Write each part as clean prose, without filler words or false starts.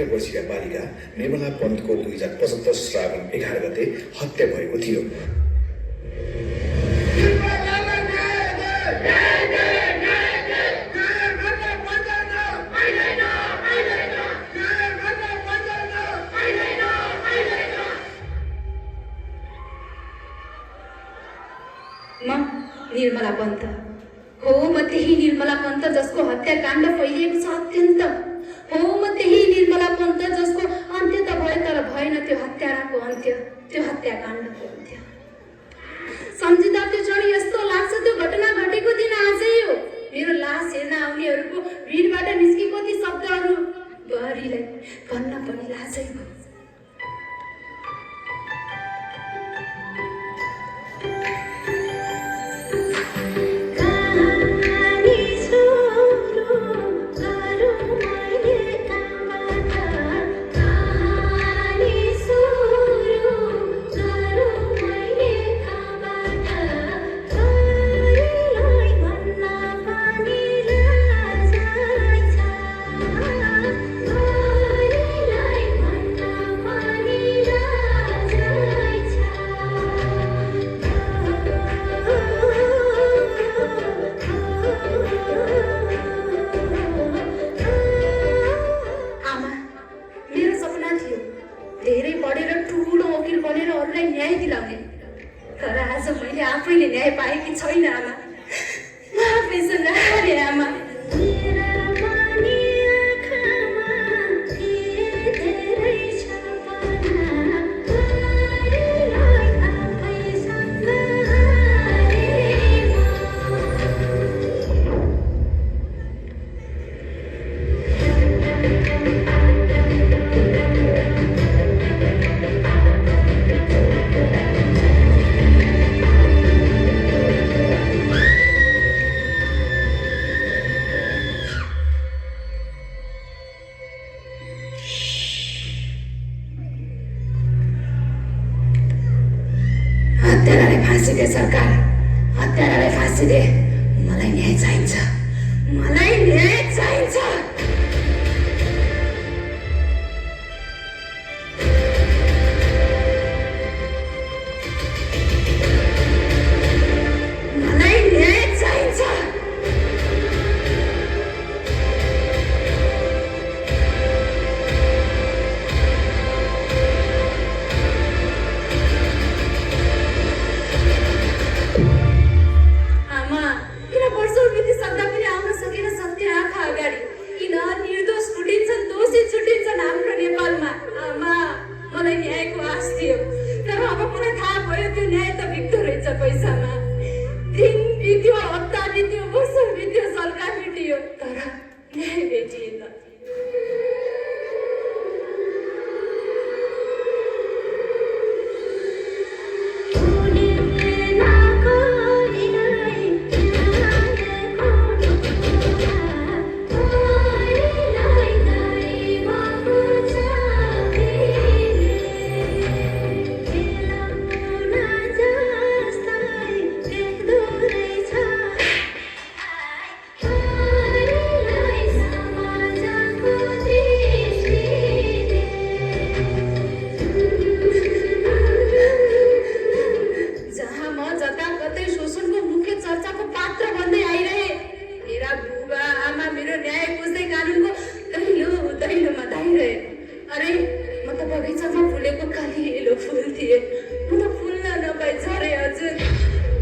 वर्षीय बालिका निर्मला पन्तको 2075 श्रावण 11 गते हत्या भएको थियो। निर्मला पन्त हो, म त्यही निर्मला पन्त जसको हत्याकाण्ड फैलिएको छ अत्यन्त। हो, म त्यही निर्मला पन्त जसको अन्त्य त भयो तर भएन त्यो हत्याराको अन्त्य, त्यो हत्याकाण्डको अन्त्य। सम्झिँदा त्यो क्षण यस्तो लाग्छ त्यो घटना घटेको दिन आजै हो। मेरो लास हेर्न आउनेहरूको भिडबाट निस्केको ती शब्दहरू बहरीलाई भन्न पनि लाजै भयो। सरकार हत्यारालाई फाँसी दे। मलाई न्याय चाहिन्छ, मलाई न्याय चाहिन्छ।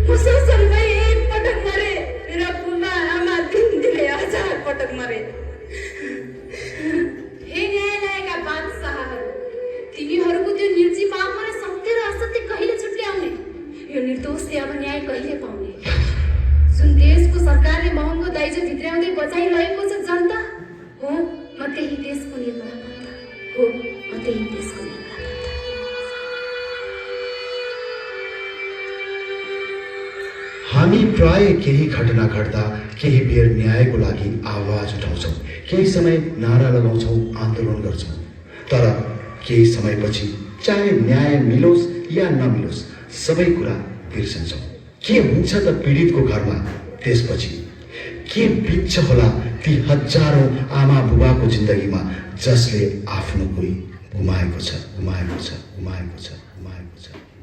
मुसलसलमै एक पटक मरे, मेरा बुबा आमा दिनदिनै 1000 पटक मरे। हे न्यायालयका बादशाहहरू, तिमीहरूको त्यो निर्जीव आत्माले सत्य र असत्य कहिले छुट्याउने? यो निर्दोषले अब न्याय कहिले पाउने? जुन देशको सरकारले महँगो दाइजो भित्राउँदै बचाइरहेको छ जनता, हो म त्यही देशको निर्माता हो, म त्यही देशको निर्माता। हामी प्राय केही घटना घट्दा केही बेर न्यायको लागि आवाज उठाउँछौँ, केही समय नारा लगाउँछौँ, आन्दोलन गर्छौँ, तर केही समयपछि चाहे न्याय मिलोस् या नमिलोस् सबै कुरा बिर्सन्छौँ। के हुन्छ त पीडितको घरमा त्यसपछि? के बित्छ होला ती हजारौं आमा बुबाको जिन्दगीमा जसले आफ्नो कोही गुमाएको छ, गुमाएको छ, गुमाएको छ, गुमाएको छ।